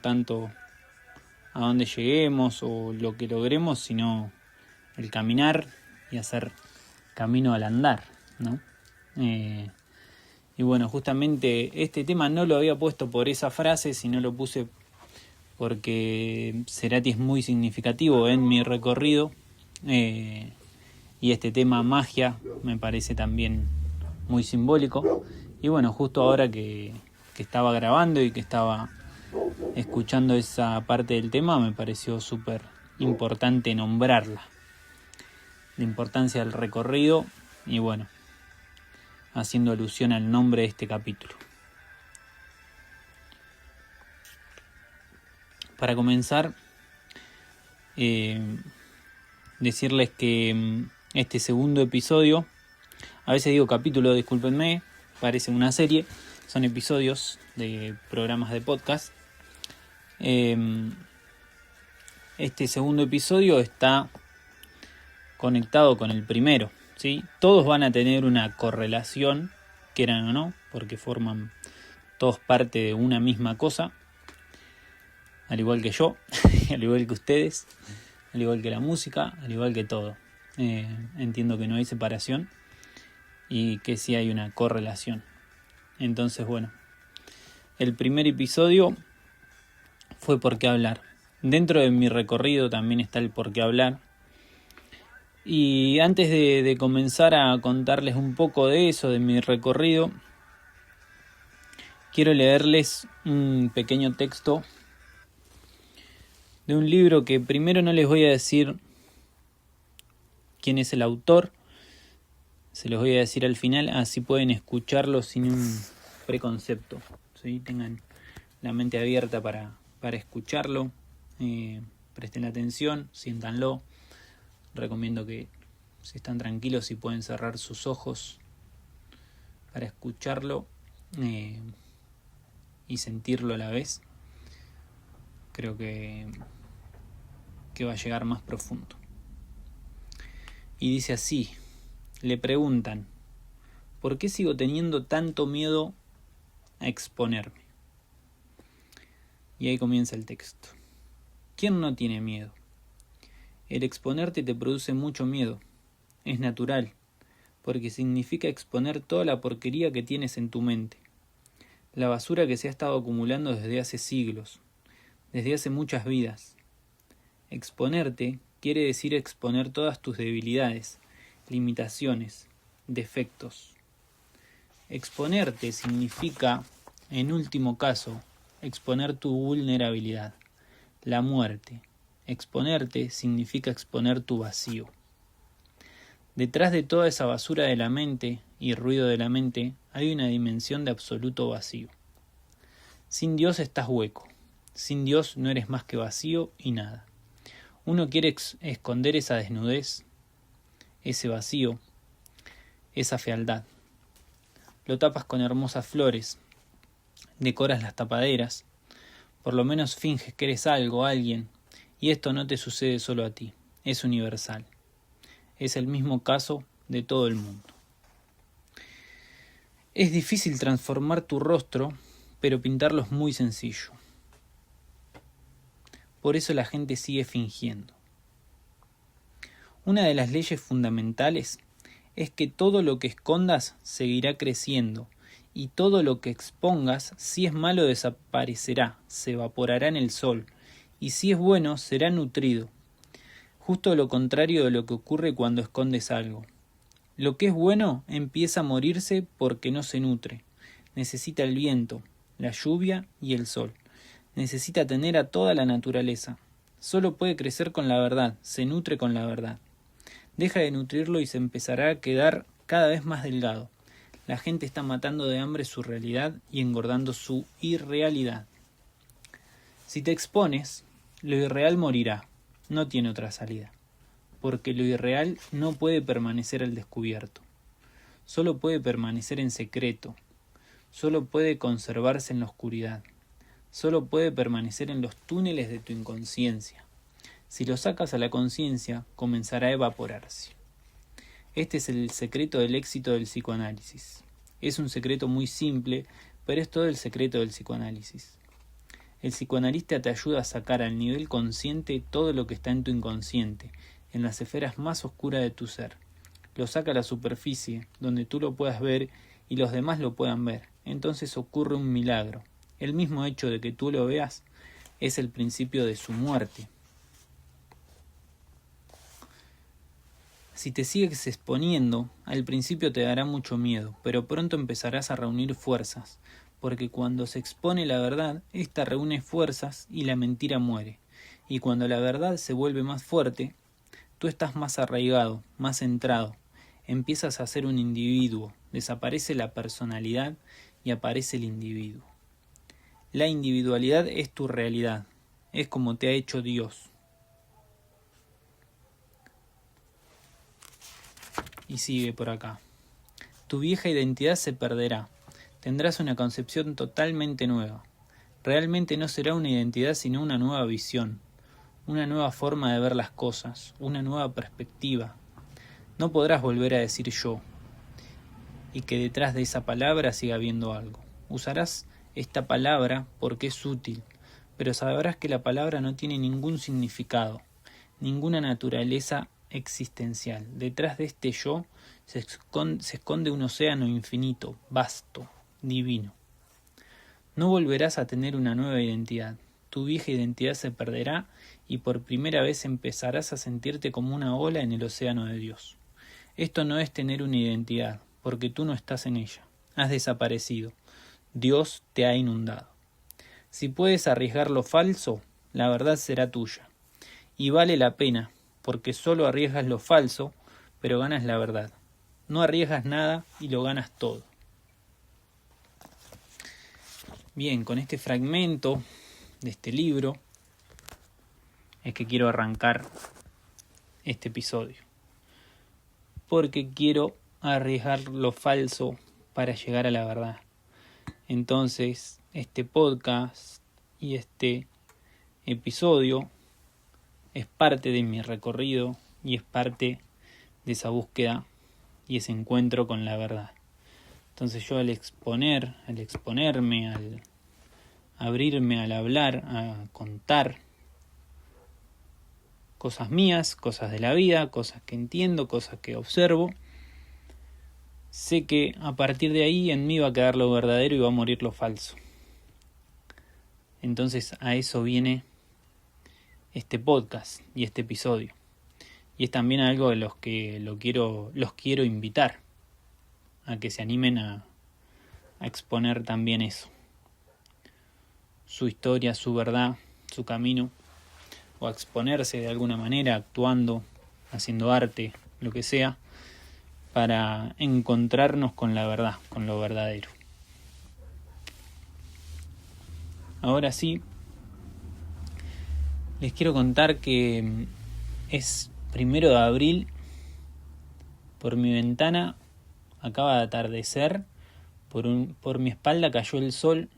tanto a dónde lleguemos o lo que logremos, sino el caminar y hacer camino al andar, ¿no? Y bueno, justamente este tema no lo había puesto por esa frase, sino lo puse porque Cerati es muy significativo en mi recorrido, y este tema magia me parece también muy simbólico. Y bueno, justo ahora que estaba grabando y que estaba escuchando esa parte del tema, me pareció súper importante nombrarla, la importancia del recorrido y bueno, haciendo alusión al nombre de este capítulo. Para comenzar, decirles que este segundo episodio, a veces digo capítulo, discúlpenme, parece una serie, son episodios de programas de podcast. Este segundo episodio está conectado con el primero, ¿sí? Todos van a tener una correlación, quieran o no, porque forman todos parte de una misma cosa, al igual que yo, al igual que ustedes, al igual que la música, al igual que todo. Entiendo que no hay separación y que sí hay una correlación. Entonces, bueno, el primer episodio fue por qué hablar. Dentro de mi recorrido también está el por qué hablar. Y antes de comenzar a contarles un poco de eso, de mi recorrido, quiero leerles un pequeño texto de un libro que primero no les voy a decir quién es el autor, se los voy a decir al final, así pueden escucharlo sin un preconcepto, ¿sí? Tengan la mente abierta para escucharlo, presten atención, siéntanlo. Recomiendo que si están tranquilos y pueden cerrar sus ojos para escucharlo y sentirlo a la vez, creo que va a llegar más profundo. Y dice así: le preguntan, ¿por qué sigo teniendo tanto miedo a exponerme? Y ahí comienza el texto. ¿Quién no tiene miedo? El exponerte te produce mucho miedo. Es natural, porque significa exponer toda la porquería que tienes en tu mente, la basura que se ha estado acumulando desde hace siglos, desde hace muchas vidas. Exponerte quiere decir exponer todas tus debilidades, limitaciones, defectos. Exponerte significa, en último caso, exponer tu vulnerabilidad, la muerte. Exponerte significa exponer tu vacío. Detrás de toda esa basura de la mente y ruido de la mente hay una dimensión de absoluto vacío. Sin Dios estás hueco. Sin Dios no eres más que vacío y nada. Uno quiere esconder esa desnudez, ese vacío, esa fealdad. Lo tapas con hermosas flores, decoras las tapaderas, por lo menos finges que eres algo, alguien, y esto no te sucede solo a ti, es universal. Es el mismo caso de todo el mundo. Es difícil transformar tu rostro, pero pintarlo es muy sencillo. Por eso la gente sigue fingiendo. Una de las leyes fundamentales es que todo lo que escondas seguirá creciendo y todo lo que expongas, si es malo, desaparecerá, se evaporará en el sol, y si es bueno, será nutrido. Justo lo contrario de lo que ocurre cuando escondes algo. Lo que es bueno empieza a morirse porque no se nutre. Necesita el viento, la lluvia y el sol. Necesita tener a toda la naturaleza. Solo puede crecer con la verdad, se nutre con la verdad. Deja de nutrirlo y se empezará a quedar cada vez más delgado. La gente está matando de hambre su realidad y engordando su irrealidad. Si te expones, lo irreal morirá. No tiene otra salida. Porque lo irreal no puede permanecer al descubierto. Solo puede permanecer en secreto. Solo puede conservarse en la oscuridad. Solo puede permanecer en los túneles de tu inconsciencia. Si lo sacas a la conciencia, comenzará a evaporarse. Este es el secreto del éxito del psicoanálisis. Es un secreto muy simple, pero es todo el secreto del psicoanálisis. El psicoanalista te ayuda a sacar al nivel consciente todo lo que está en tu inconsciente, en las esferas más oscuras de tu ser. Lo saca a la superficie, donde tú lo puedas ver y los demás lo puedan ver. Entonces ocurre un milagro. El mismo hecho de que tú lo veas es el principio de su muerte. Si te sigues exponiendo, al principio te dará mucho miedo, pero pronto empezarás a reunir fuerzas, porque cuando se expone la verdad, ésta reúne fuerzas y la mentira muere. Y cuando la verdad se vuelve más fuerte, tú estás más arraigado, más centrado. Empiezas a ser un individuo, desaparece la personalidad y aparece el individuo. La individualidad es tu realidad, es como te ha hecho Dios. Y sigue por acá. Tu vieja identidad se perderá. Tendrás una concepción totalmente nueva. Realmente no será una identidad sino una nueva visión, una nueva forma de ver las cosas, una nueva perspectiva. No podrás volver a decir yo, y que detrás de esa palabra siga habiendo algo. Usarás esta palabra porque es útil, pero sabrás que la palabra no tiene ningún significado, ninguna naturaleza existencial. Detrás de este yo se esconde un océano infinito, vasto, divino. No volverás a tener una nueva identidad. Tu vieja identidad se perderá y por primera vez empezarás a sentirte como una ola en el océano de Dios. Esto no es tener una identidad, porque tú no estás en ella. Has desaparecido. Dios te ha inundado. Si puedes arriesgar lo falso, la verdad será tuya. Y vale la pena, porque solo arriesgas lo falso, pero ganas la verdad. No arriesgas nada y lo ganas todo. Bien, con este fragmento de este libro es que quiero arrancar este episodio. Porque quiero arriesgar lo falso para llegar a la verdad. Entonces, este podcast y este episodio es parte de mi recorrido y es parte de esa búsqueda y ese encuentro con la verdad. Entonces yo al exponerme, al abrirme, al hablar, a contar cosas mías, cosas de la vida, cosas que entiendo, cosas que observo, sé que a partir de ahí en mí va a quedar lo verdadero y va a morir lo falso. Entonces a eso viene este podcast y este episodio. Y es también algo de los que los quiero invitar a que se animen a exponer también eso. Su historia, su verdad, su camino, o a exponerse de alguna manera, actuando, haciendo arte, lo que sea, para encontrarnos con la verdad, con lo verdadero. Ahora sí, les quiero contar que es 1 de abril, por mi ventana acaba de atardecer, por mi espalda cayó el sol,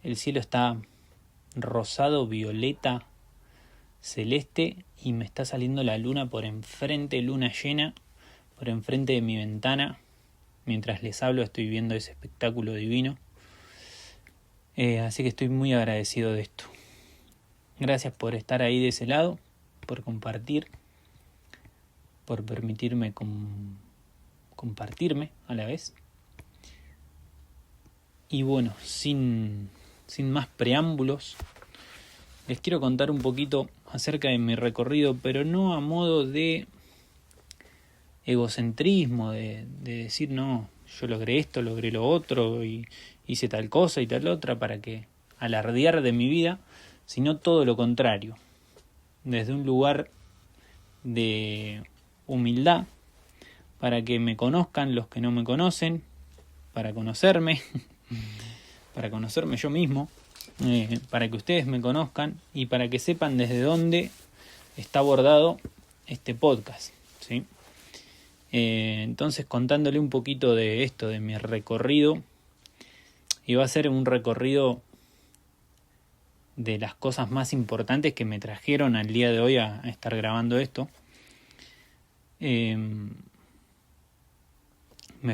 el cielo está rosado, violeta, celeste y me está saliendo la luna por enfrente, luna llena, por enfrente de mi ventana. Mientras les hablo estoy viendo ese espectáculo divino. Así que estoy muy agradecido de esto. Gracias por estar ahí de ese lado, por compartir, por permitirme compartirme a la vez. Y bueno, sin más preámbulos, les quiero contar un poquito acerca de mi recorrido, pero no a modo de egocentrismo, de decir, no, yo logré esto, logré lo otro, y hice tal cosa y tal otra para que alardear de mi vida, sino todo lo contrario, desde un lugar de humildad, para que me conozcan los que no me conocen, para conocerme, para conocerme yo mismo, para que ustedes me conozcan y para que sepan desde dónde está abordado este podcast, ¿sí? Entonces, contándole un poquito de esto, de mi recorrido, y va a ser un recorrido de las cosas más importantes que me trajeron al día de hoy a estar grabando esto. Me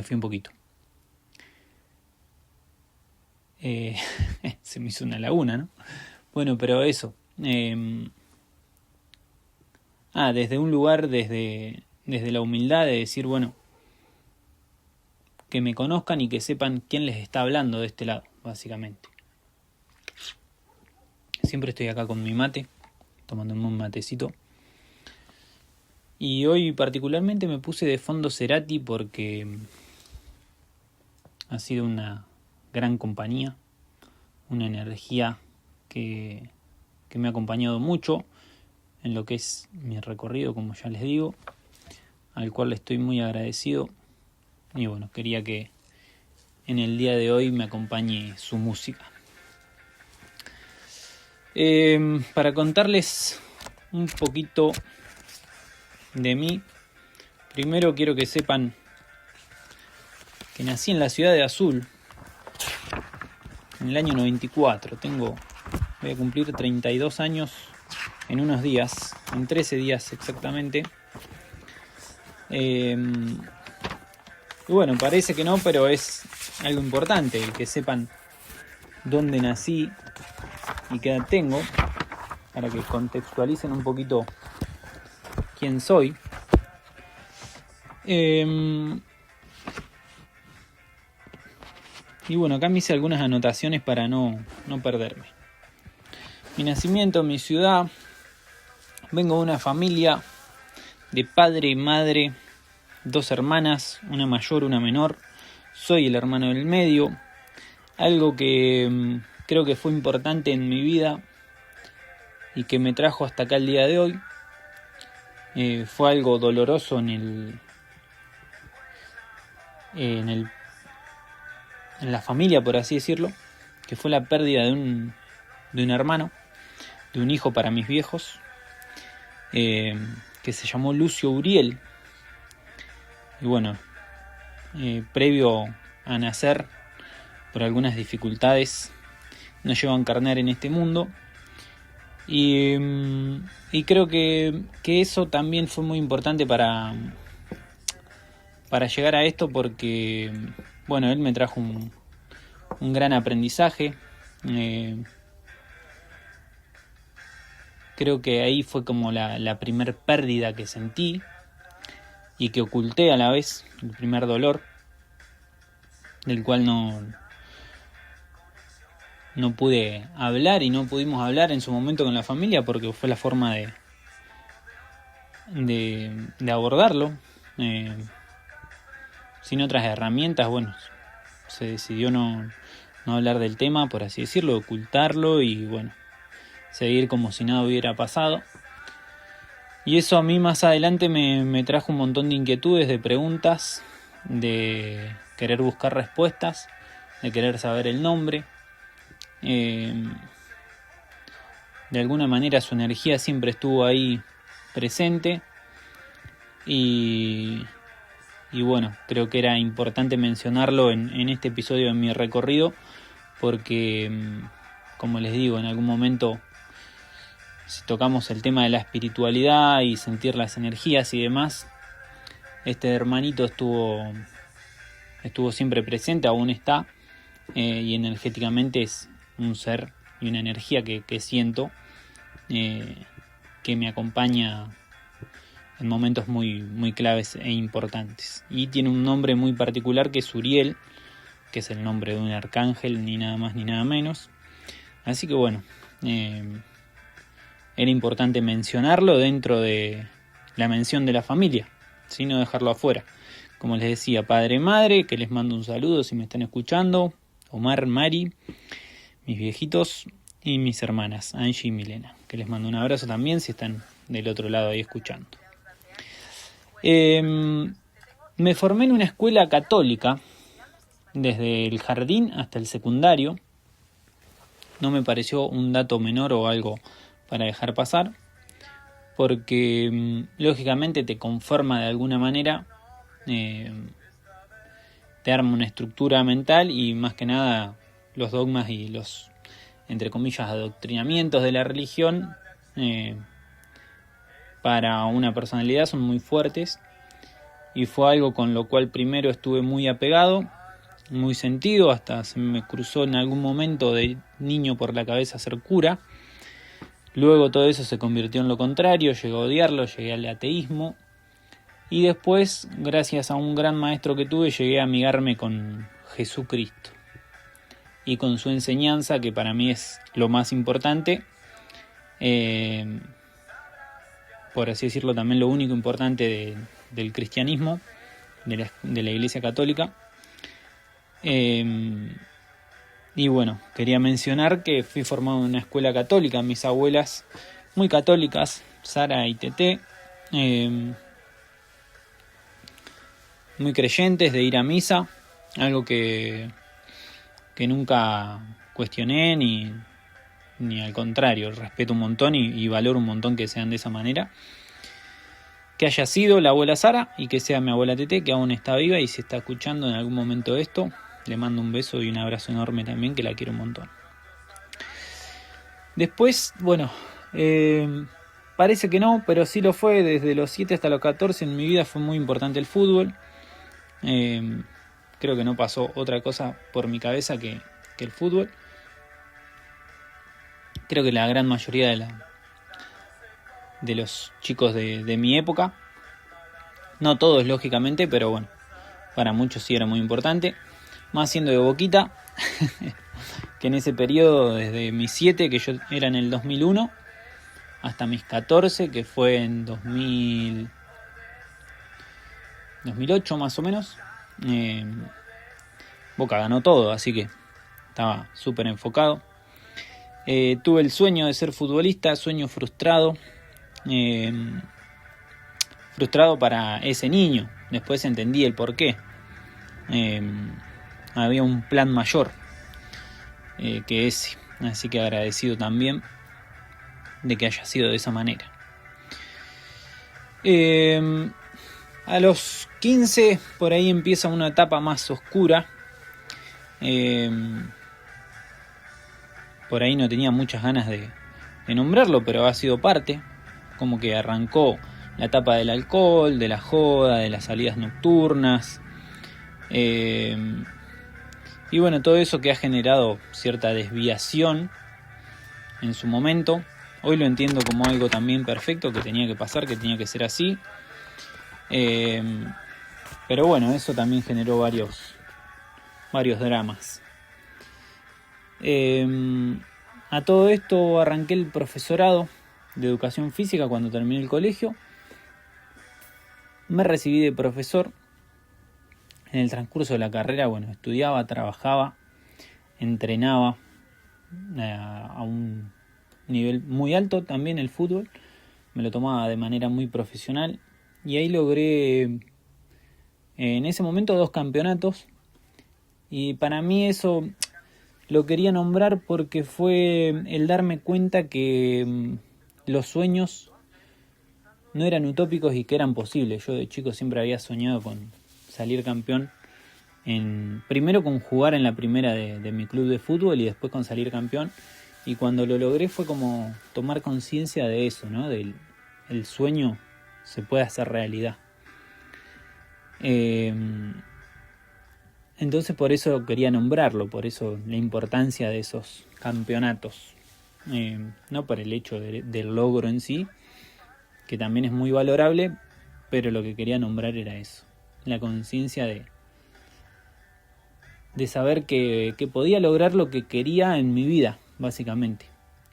fui un poquito. Se me hizo una laguna, ¿no? Bueno, pero eso. Desde un lugar, desde la humildad de decir, bueno, que me conozcan y que sepan quién les está hablando de este lado, básicamente. Siempre estoy acá con mi mate, tomándome un matecito. Y hoy particularmente me puse de fondo Cerati porque ha sido una gran compañía, una energía que me ha acompañado mucho en lo que es mi recorrido, como ya les digo, al cual le estoy muy agradecido. Y bueno, quería que en el día de hoy me acompañe su música. Para contarles un poquito de mí, primero quiero que sepan que nací en la ciudad de Azul en el año 94. Voy a cumplir 32 años en unos días, en 13 días exactamente. Y bueno, parece que no, pero es algo importante el que sepan dónde nací y qué edad tengo, para que contextualicen un poquito quién soy. Y bueno, acá me hice algunas anotaciones para no perderme. Mi nacimiento, mi ciudad. Vengo de una familia de padre y madre, 2 hermanas, una mayor, una menor. Soy el hermano del medio. Algo que creo que fue importante en mi vida y que me trajo hasta acá el día de hoy. Fue algo doloroso en la familia, por así decirlo, que fue la pérdida de un hermano, de un hijo para mis viejos, que se llamó Lucio Uriel. Y bueno, previo a nacer, por algunas dificultades, no llevo a encarnar en este mundo. Y creo que eso también fue muy importante para llegar a esto, porque bueno, él me trajo un gran aprendizaje. Creo que ahí fue como la primer pérdida que sentí y que oculté a la vez, el primer dolor, del cual no pude hablar y no pudimos hablar en su momento con la familia, porque fue la forma de abordarlo. Sin otras herramientas, bueno, se decidió no hablar del tema, por así decirlo, ocultarlo y bueno, seguir como si nada hubiera pasado. Y eso a mí más adelante me trajo un montón de inquietudes, de preguntas, de querer buscar respuestas, de querer saber el nombre. De alguna manera su energía siempre estuvo ahí presente y bueno, creo que era importante mencionarlo en este episodio de mi recorrido, porque como les digo, en algún momento, si tocamos el tema de la espiritualidad y sentir las energías y demás, este hermanito estuvo siempre presente, aún está, y energéticamente es un ser y una energía que siento, que me acompaña en momentos muy, muy claves e importantes. Y tiene un nombre muy particular que es Uriel, que es el nombre de un arcángel, ni nada más ni nada menos. Así que bueno, era importante mencionarlo dentro de la mención de la familia, sin no dejarlo afuera. Como les decía, padre y madre, que les mando un saludo si me están escuchando, Omar, Mari, mis viejitos y mis hermanas, Angie y Milena, que les mando un abrazo también si están del otro lado ahí escuchando. Me formé en una escuela católica desde el jardín hasta el secundario. No me pareció un dato menor o algo para dejar pasar, porque lógicamente te conforma de alguna manera, te arma una estructura mental y más que nada los dogmas y los, entre comillas, adoctrinamientos de la religión para una personalidad son muy fuertes, y fue algo con lo cual primero estuve muy apegado muy sentido, hasta se me cruzó en algún momento de niño por la cabeza ser cura. Luego todo eso se convirtió en lo contrario, llegué a odiarlo, llegué al ateísmo. Y después, gracias a un gran maestro que tuve, llegué a amigarme con Jesucristo y con su enseñanza, que para mí es lo más importante, por así decirlo, también lo único importante del cristianismo, de la Iglesia Católica. Y bueno, quería mencionar que fui formado en una escuela católica, mis abuelas muy católicas, Sara y Tete, muy creyentes de ir a misa, algo que nunca cuestioné ni al contrario, respeto un montón y valoro un montón que sean de esa manera. Que haya sido la abuela Sara y que sea mi abuela Tete, que aún está viva y si está escuchando en algún momento esto, le mando un beso y un abrazo enorme también, que la quiero un montón. Después, bueno, parece que no, pero sí lo fue. Desde los 7 hasta los 14 en mi vida fue muy importante el fútbol. Creo que no pasó otra cosa por mi cabeza que el fútbol. Creo que la gran mayoría de los chicos de mi época, no todos lógicamente, pero bueno, para muchos sí era muy importante. Más siendo de Boquita, que en ese periodo, desde mis 7, que yo era en el 2001, hasta mis 14, que fue en 2008 más o menos, Boca ganó todo, así que estaba súper enfocado. Tuve el sueño de ser futbolista, sueño frustrado. Frustrado para ese niño. Después entendí el porqué. Había un plan mayor que ese. Así que agradecido también de que haya sido de esa manera. A los 15 por ahí empieza una etapa más oscura. Por ahí no tenía muchas ganas de nombrarlo, pero ha sido parte. Como que arrancó la etapa del alcohol, de la joda, de las salidas nocturnas. Y bueno, todo eso que ha generado cierta desviación en su momento. Hoy lo entiendo como algo también perfecto, que tenía que pasar, que tenía que ser así. Pero bueno, eso también generó varios dramas. A todo esto arranqué el profesorado de educación física cuando terminé el colegio. Me recibí de profesor. En el transcurso de la carrera, bueno, estudiaba, trabajaba, entrenaba a un nivel muy alto también el fútbol. Me lo tomaba de manera muy profesional y ahí logré en ese momento 2 campeonatos. Y para mí eso lo quería nombrar porque fue el darme cuenta que los sueños no eran utópicos y que eran posibles. Yo de chico siempre había soñado con salir campeón, primero con jugar en la primera de mi club de fútbol y después con salir campeón. Y cuando lo logré fue como tomar conciencia de eso, ¿no? Del el sueño se puede hacer realidad. Entonces por eso quería nombrarlo, por eso la importancia de esos campeonatos. No por el hecho del logro en sí, que también es muy valorable, pero lo que quería nombrar era eso. La conciencia de saber que podía lograr lo que quería en mi vida, básicamente.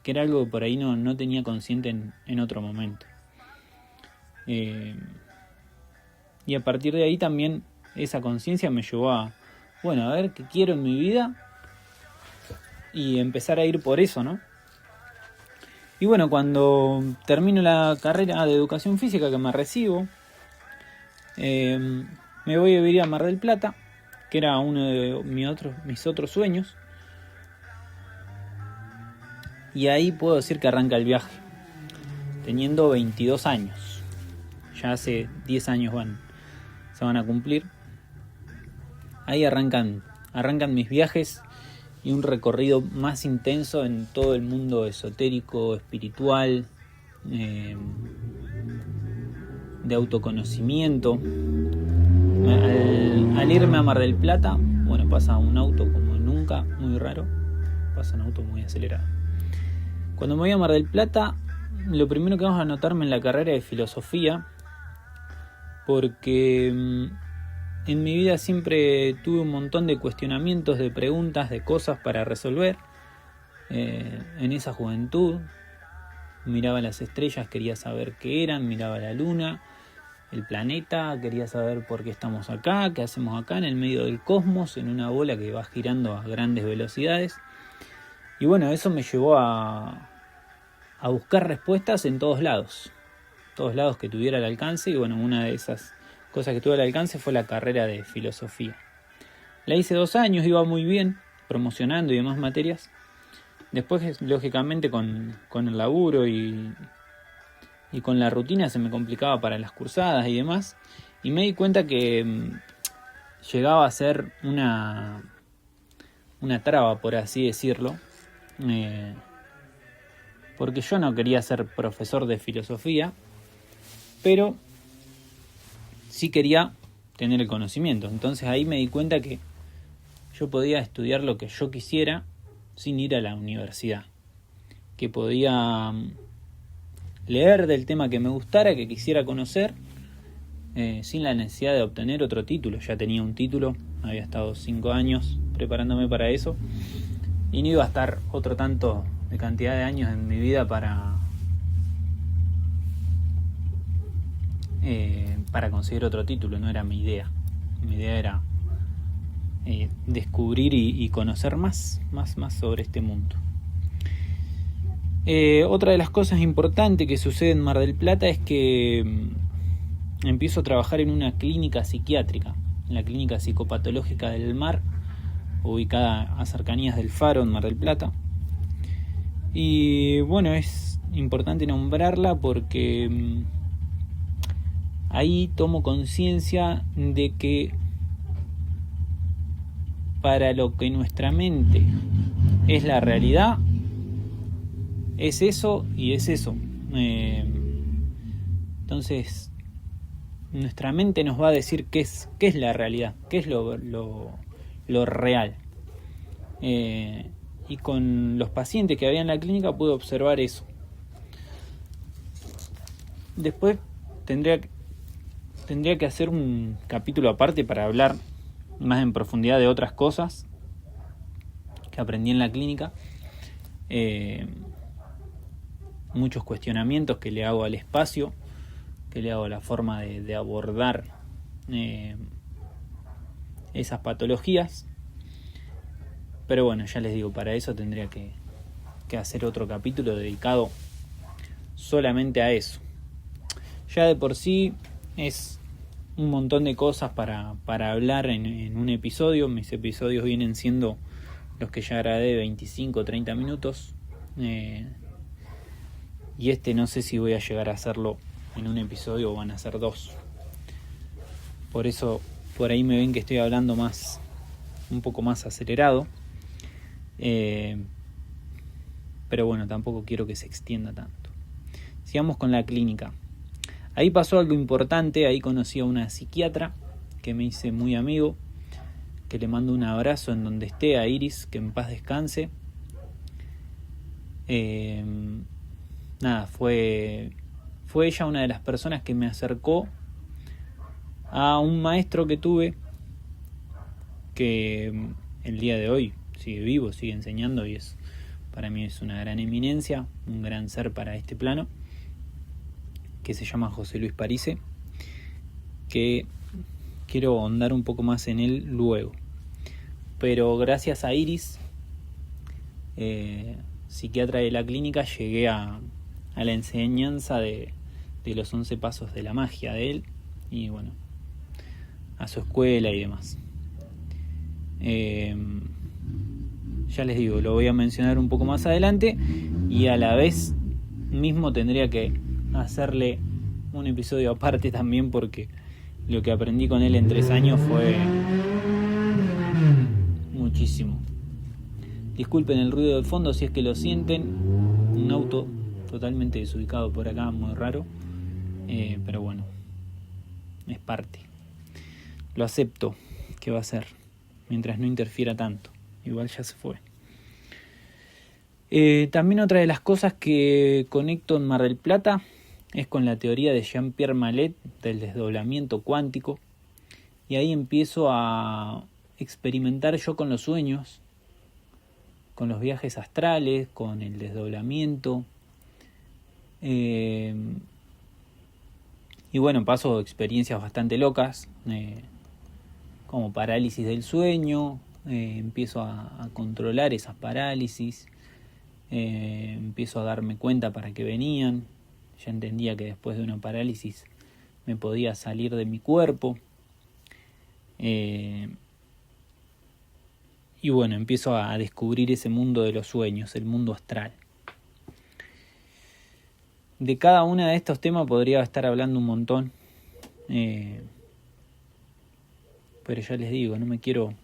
Que era algo que por ahí no tenía consciente en otro momento. Y a partir de ahí también esa conciencia me llevó a ver qué quiero en mi vida y empezar a ir por eso, ¿no? Y bueno, cuando termino la carrera de educación física, que me recibo, me voy a vivir a Mar del Plata, que era uno de mis otros sueños. Y ahí puedo decir que arranca el viaje, teniendo 22 años. Ya hace 10 años se van a cumplir. Ahí arrancan mis viajes y un recorrido más intenso en todo el mundo esotérico, espiritual, de autoconocimiento. Al irme a Mar del Plata, bueno, pasa un auto como nunca, muy raro, pasa un auto muy acelerado. Cuando me voy a Mar del Plata, lo primero que vamos a anotarme en la carrera de filosofía, porque en mi vida siempre tuve un montón de cuestionamientos, de preguntas, de cosas para resolver. En esa juventud miraba las estrellas, quería saber qué eran, miraba la luna, el planeta, quería saber por qué estamos acá, qué hacemos acá en el medio del cosmos, en una bola que va girando a grandes velocidades. Y bueno, eso me llevó a buscar respuestas en todos lados que tuviera al alcance. Y bueno, una de esas cosas que tuve al alcance fue la carrera de filosofía. La hice 2 años, iba muy bien, promocionando y demás materias. Después, lógicamente, con el laburo y con la rutina se me complicaba para las cursadas y demás. Y me di cuenta que llegaba a ser una traba, por así decirlo. Porque yo no quería ser profesor de filosofía, pero sí quería tener el conocimiento. Entonces ahí me di cuenta que yo podía estudiar lo que yo quisiera sin ir a la universidad. Que podía leer del tema que me gustara, que quisiera conocer, sin la necesidad de obtener otro título. Ya tenía un título, había estado 5 años preparándome para eso, y no iba a estar otro tanto de cantidad de años en mi vida para conseguir otro título. No era mi idea. Mi idea era descubrir y conocer más sobre este mundo. Otra de las cosas importantes que sucede en Mar del Plata es que empiezo a trabajar en una clínica psiquiátrica, en la clínica psicopatológica del Mar, ubicada a cercanías del Faro, en Mar del Plata. Y bueno, es importante nombrarla porque ahí tomo conciencia de que para lo que nuestra mente es la realidad, es eso y es eso. Entonces, nuestra mente nos va a decir qué es la realidad, qué es lo real. Y con los pacientes que había en la clínica pude observar eso. Después tendría que hacer un capítulo aparte para hablar más en profundidad de otras cosas que aprendí en la clínica. Muchos cuestionamientos que le hago al espacio, que le hago a la forma de abordar esas patologías. Pero bueno, ya les digo, para eso tendría que hacer otro capítulo dedicado solamente a eso. Ya de por sí es un montón de cosas para hablar en un episodio. Mis episodios vienen siendo los que ya grabé, 25 o 30 minutos. Y no sé si voy a llegar a hacerlo en un episodio o van a ser 2. Por eso, por ahí me ven que estoy hablando un poco más acelerado. Pero bueno, tampoco quiero que se extienda tanto. Sigamos con la clínica. Ahí pasó algo importante. Ahí conocí a una psiquiatra que me hice muy amigo, que le mando un abrazo en donde esté, a Iris, que en paz descanse. Fue ella una de las personas que me acercó a un maestro que tuve, que el día de hoy sigue vivo, sigue enseñando, y para mí es una gran eminencia, un gran ser para este plano, que se llama José Luis Parise, que quiero ahondar un poco más en él luego. Pero gracias a Iris, psiquiatra de la clínica, llegué a la enseñanza de los 11 pasos de la magia de él, y bueno, a su escuela y demás. Ya les digo, lo voy a mencionar un poco más adelante, y a la vez mismo tendría que hacerle un episodio aparte también, porque lo que aprendí con él en 3 años fue muchísimo. Disculpen el ruido de fondo si es que lo sienten, un auto totalmente desubicado por acá, muy raro, pero bueno, es parte, lo acepto, ¿qué va a ser? mientras no interfiera tanto. Igual ya se fue. También otra de las cosas que conecto en Mar del Plata es con la teoría de Jean-Pierre Mallet del desdoblamiento cuántico, y ahí empiezo a experimentar yo con los sueños, con los viajes astrales, con el desdoblamiento, y bueno, paso experiencias bastante locas, como parálisis del sueño. Empiezo a controlar esas parálisis, empiezo a darme cuenta para qué venían. Ya entendía que después de una parálisis me podía salir de mi cuerpo. Y bueno, empiezo a descubrir ese mundo de los sueños, el mundo astral. De cada uno de estos temas podría estar hablando un montón, pero ya les digo, no me quiero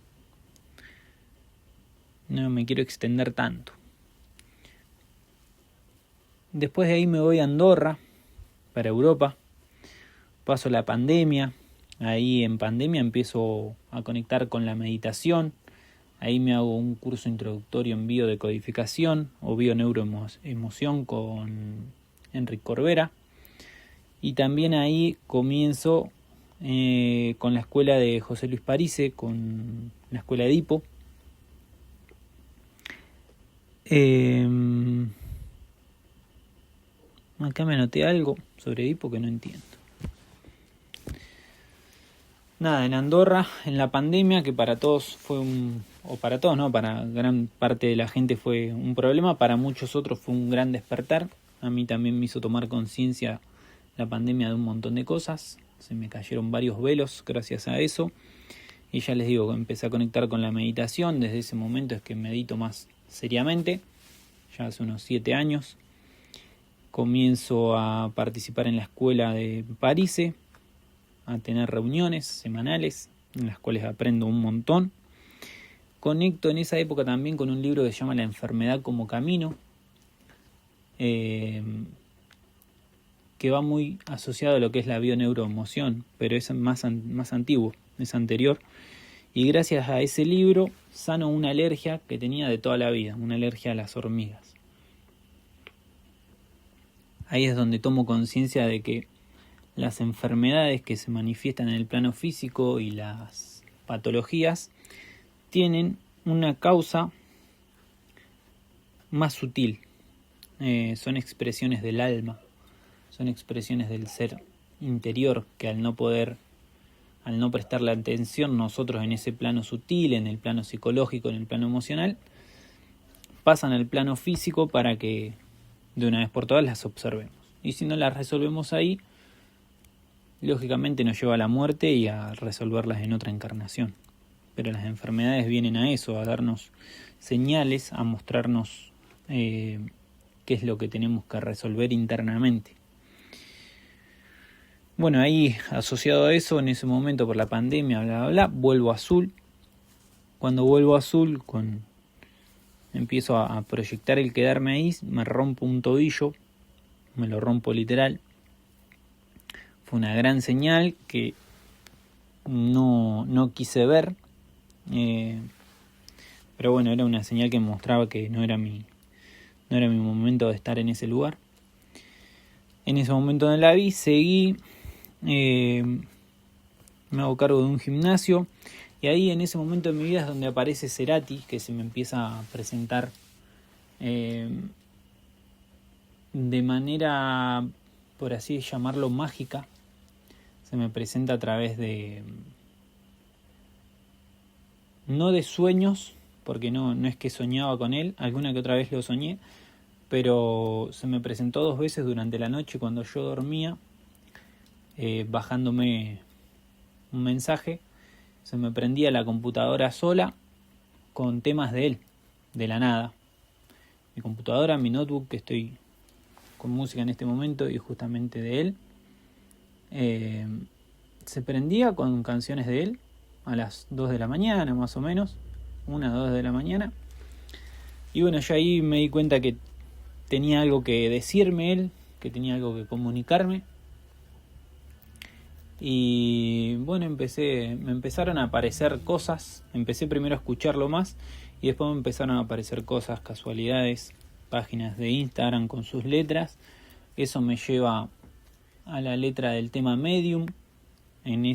extender tanto. Después de ahí me voy a Andorra, para Europa. Paso la pandemia. Ahí en pandemia empiezo a conectar con la meditación. Ahí me hago un curso introductorio en biodecodificación o bioneuroemoción con Enric Corbera. Y también ahí comienzo con la escuela de José Luis Parise, con la escuela Edipo. Acá me anoté algo sobre Edipo que no entiendo. Nada, en Andorra, en la pandemia, que para todos fue para gran parte de la gente fue un problema, para muchos otros fue un gran despertar. A mí también me hizo tomar conciencia la pandemia de un montón de cosas. Se me cayeron varios velos gracias a eso. Y ya les digo, empecé a conectar con la meditación. Desde ese momento es que medito más seriamente, ya hace unos 7 años. Comienzo a participar en la escuela de Parise, a tener reuniones semanales en las cuales aprendo un montón. Conecto en esa época también con un libro que se llama La enfermedad como camino, que va muy asociado a lo que es la bioneuroemoción, pero es más antiguo, es anterior. Y gracias a ese libro sano una alergia que tenía de toda la vida, una alergia a las hormigas. Ahí es donde tomo conciencia de que las enfermedades que se manifiestan en el plano físico y las patologías tienen una causa más sutil. Son expresiones del alma, son expresiones del ser interior que al no prestarle atención nosotros en ese plano sutil, en el plano psicológico, en el plano emocional, pasan al plano físico para que de una vez por todas las observemos. Y si no las resolvemos ahí, lógicamente nos lleva a la muerte y a resolverlas en otra encarnación. Pero las enfermedades vienen a eso, a darnos señales, a mostrarnos qué es lo que tenemos que resolver internamente. Bueno, ahí asociado a eso, en ese momento por la pandemia, vuelvo a Azul. Cuando vuelvo a Azul, empiezo a proyectar el quedarme ahí, me rompo un tobillo, me lo rompo literal. Fue una gran señal que no quise ver, pero bueno, era una señal que me mostraba que no era mi momento de estar en ese lugar. En ese momento de la vi, seguí, me hago cargo de un gimnasio, y ahí en ese momento de mi vida es donde aparece Cerati, que se me empieza a presentar de manera, por así llamarlo, mágica. Se me presenta a través de, no de sueños, porque no es que soñaba con él, alguna que otra vez lo soñé, pero se me presentó 2 veces durante la noche cuando yo dormía, bajándome un mensaje. Se me prendía la computadora sola con temas de él, de la nada. Mi computadora, mi notebook, que estoy con música en este momento y justamente de él, se prendía con canciones de él a las 2 de la mañana más o menos, 1 o 2 de la mañana. Y bueno, yo ahí me di cuenta que tenía algo que decirme él, que tenía algo que comunicarme. Y bueno, me empezaron a aparecer cosas. Empecé primero a escucharlo más y después me empezaron a aparecer cosas, casualidades, páginas de Instagram con sus letras. Eso me lleva a la letra del tema Medium. En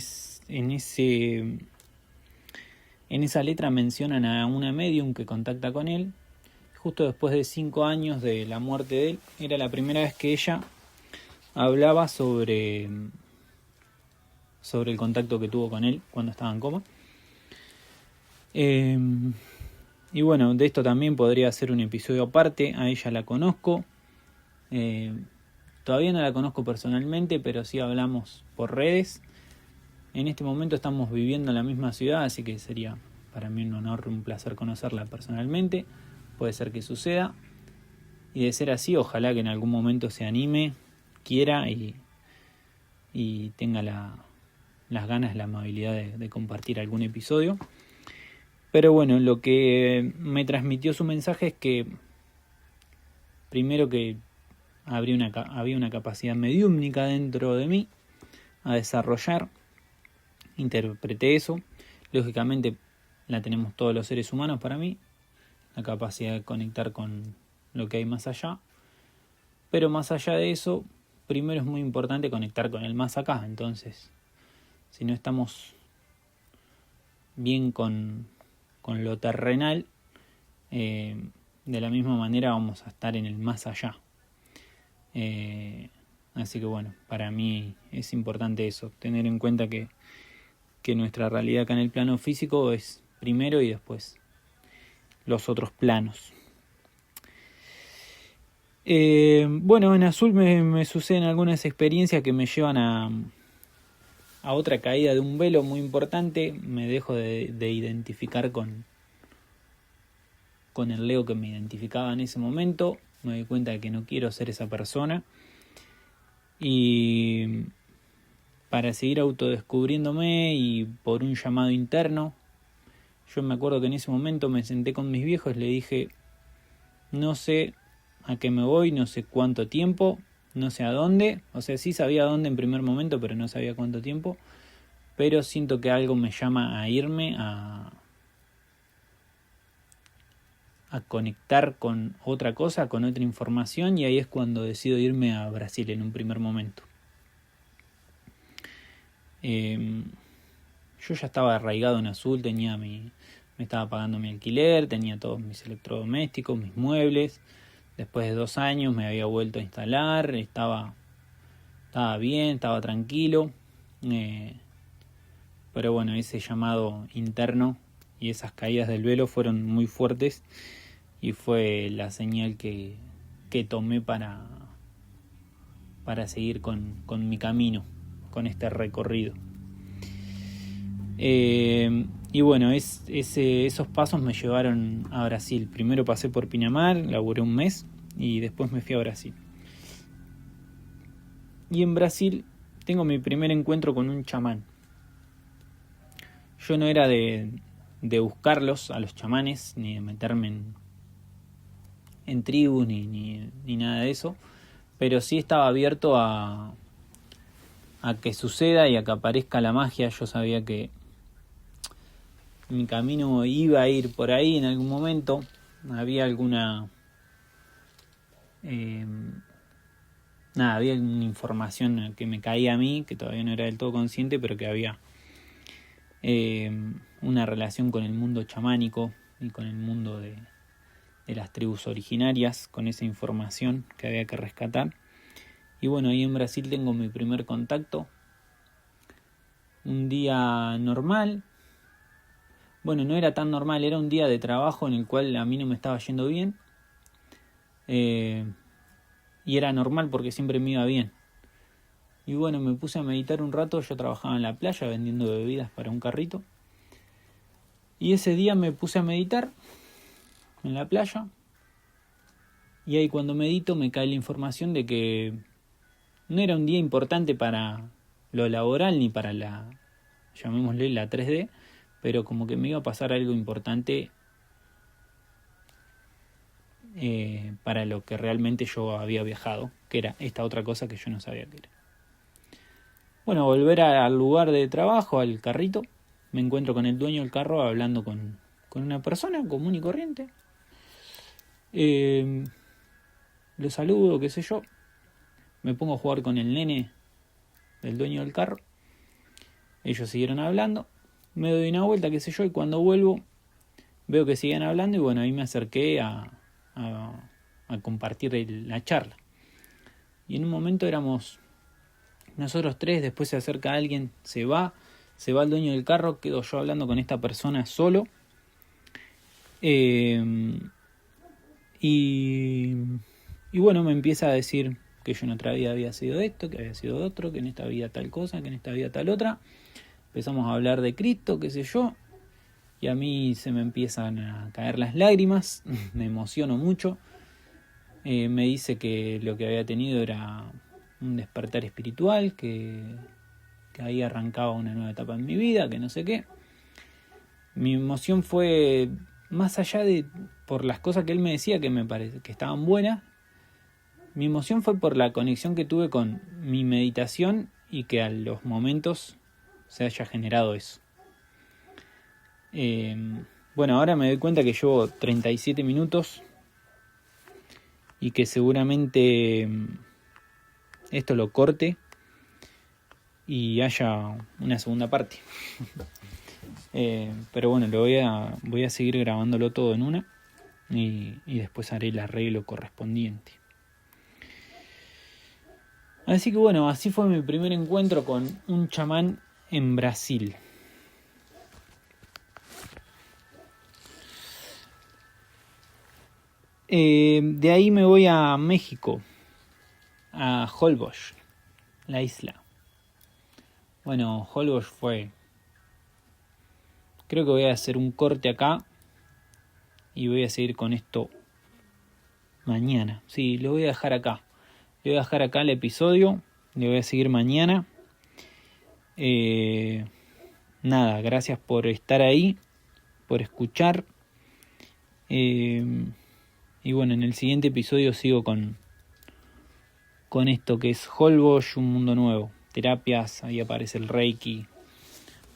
esa letra mencionan a una medium que contacta con él. Justo después de 5 años de la muerte de él, era la primera vez que ella hablaba sobre el contacto que tuvo con él cuando estaba en coma. Y bueno, de esto también podría ser un episodio aparte. A ella la conozco. Todavía no la conozco personalmente, pero sí hablamos por redes. En este momento estamos viviendo en la misma ciudad, así que sería para mí un honor, un placer conocerla personalmente. Puede ser que suceda. Y de ser así, ojalá que en algún momento se anime, quiera y tenga las ganas, la amabilidad de compartir algún episodio. Pero bueno, lo que me transmitió su mensaje es que primero que había una capacidad mediúmnica dentro de mí a desarrollar. Interpreté eso. Lógicamente la tenemos todos los seres humanos para mí, la capacidad de conectar con lo que hay más allá. Pero más allá de eso, primero es muy importante conectar con el más acá. Entonces, si no estamos bien con lo terrenal, de la misma manera vamos a estar en el más allá. Así que bueno, para mí es importante eso, tener en cuenta que nuestra realidad acá en el plano físico es primero y después los otros planos. Bueno, en Azul me suceden algunas experiencias que me llevan a otra caída de un velo muy importante. Me dejo de identificar con el Leo que me identificaba en ese momento. Me doy cuenta de que no quiero ser esa persona. Y para seguir autodescubriéndome y por un llamado interno, yo me acuerdo que en ese momento me senté con mis viejos y le dije: no sé a qué me voy, no sé cuánto tiempo, no sé a dónde. O sea, sí sabía a dónde en primer momento, pero no sabía cuánto tiempo. Pero siento que algo me llama a irme, a conectar con otra cosa, con otra información, y ahí es cuando decido irme a Brasil en un primer momento. Yo ya estaba arraigado en Azul, me estaba pagando mi alquiler, tenía todos mis electrodomésticos, mis muebles. Después de 2 años me había vuelto a instalar, estaba bien, estaba tranquilo. Pero bueno, ese llamado interno y esas caídas del velo fueron muy fuertes y fue la señal que tomé para seguir con mi camino, con este recorrido. Y bueno, esos pasos me llevaron a Brasil. Primero pasé por Pinamar, laburé un mes y después me fui a Brasil. Y en Brasil tengo mi primer encuentro con un chamán. Yo no era de buscarlos a los chamanes, ni de meterme en tribus, ni nada de eso, pero sí estaba abierto a que suceda y a que aparezca la magia. Yo sabía que mi camino iba a ir por ahí en algún momento. Había alguna había una información que me caía a mí, que todavía no era del todo consciente, pero que había una relación con el mundo chamánico y con el mundo de las tribus originarias, con esa información que había que rescatar. Y bueno, ahí en Brasil tengo mi primer contacto. Un día normal. Bueno, no era tan normal, era un día de trabajo en el cual a mí no me estaba yendo bien. Y era normal porque siempre me iba bien. Y bueno, me puse a meditar un rato. Yo trabajaba en la playa vendiendo bebidas para un carrito. Y ese día me puse a meditar en la playa. Y ahí cuando medito me cae la información de que no era un día importante para lo laboral ni para llamémosle la 3D, pero como que me iba a pasar algo importante para lo que realmente yo había viajado, que era esta otra cosa que yo no sabía que era. Bueno, volver al lugar de trabajo, al carrito, me encuentro con el dueño del carro hablando con una persona común y corriente. Lo saludo, qué sé yo. Me pongo a jugar con el nene del dueño del carro. Ellos siguieron hablando. Me doy una vuelta, qué sé yo, y cuando vuelvo veo que siguen hablando y bueno, ahí me acerqué a compartir la charla. Y en un momento éramos nosotros tres, después se acerca alguien, se va el dueño del carro, quedo yo hablando con esta persona solo. Y bueno, me empieza a decir que yo en otra vida había sido esto, que había sido otro, que en esta vida tal cosa, que en esta vida tal otra. Empezamos a hablar de Cristo, qué sé yo, y a mí se me empiezan a caer las lágrimas, me emociono mucho. Me dice que lo que había tenido era un despertar espiritual, que ahí arrancaba una nueva etapa en mi vida, que no sé qué. Mi emoción fue más allá de por las cosas que él me decía que me parece que estaban buenas. Mi emoción fue por la conexión que tuve con mi meditación y que a los momentos se haya generado eso. Bueno, ahora me doy cuenta que llevo 37 minutos y que seguramente esto lo corte y haya una segunda parte. Pero bueno, voy a seguir grabándolo todo en una y después haré el arreglo correspondiente. Así que bueno, así fue mi primer encuentro con un chamán en Brasil. De ahí me voy a México, a Holbox, la isla. Bueno, Holbox fue... Creo que voy a hacer un corte acá y voy a seguir con esto mañana. Sí, lo voy a dejar acá. Le voy a dejar acá el episodio, le voy a seguir mañana. Nada, gracias por estar ahí, por escuchar. Y bueno, en el siguiente episodio sigo con esto que es Holbox, un mundo nuevo. Terapias, ahí aparece el Reiki.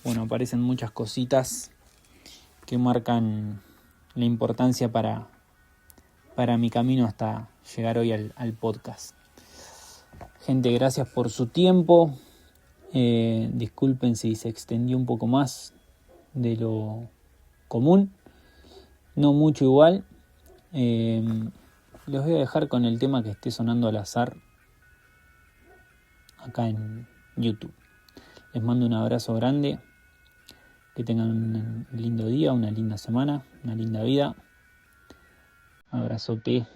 Bueno, aparecen muchas cositas que marcan la importancia para mi camino hasta llegar hoy al podcast. Gente, gracias por su tiempo. Disculpen si se extendió un poco más de lo común. No mucho igual. Los voy a dejar con el tema que esté sonando al azar acá en YouTube. Les mando un abrazo grande. Que tengan un lindo día, una linda semana, una linda vida. Abrazote.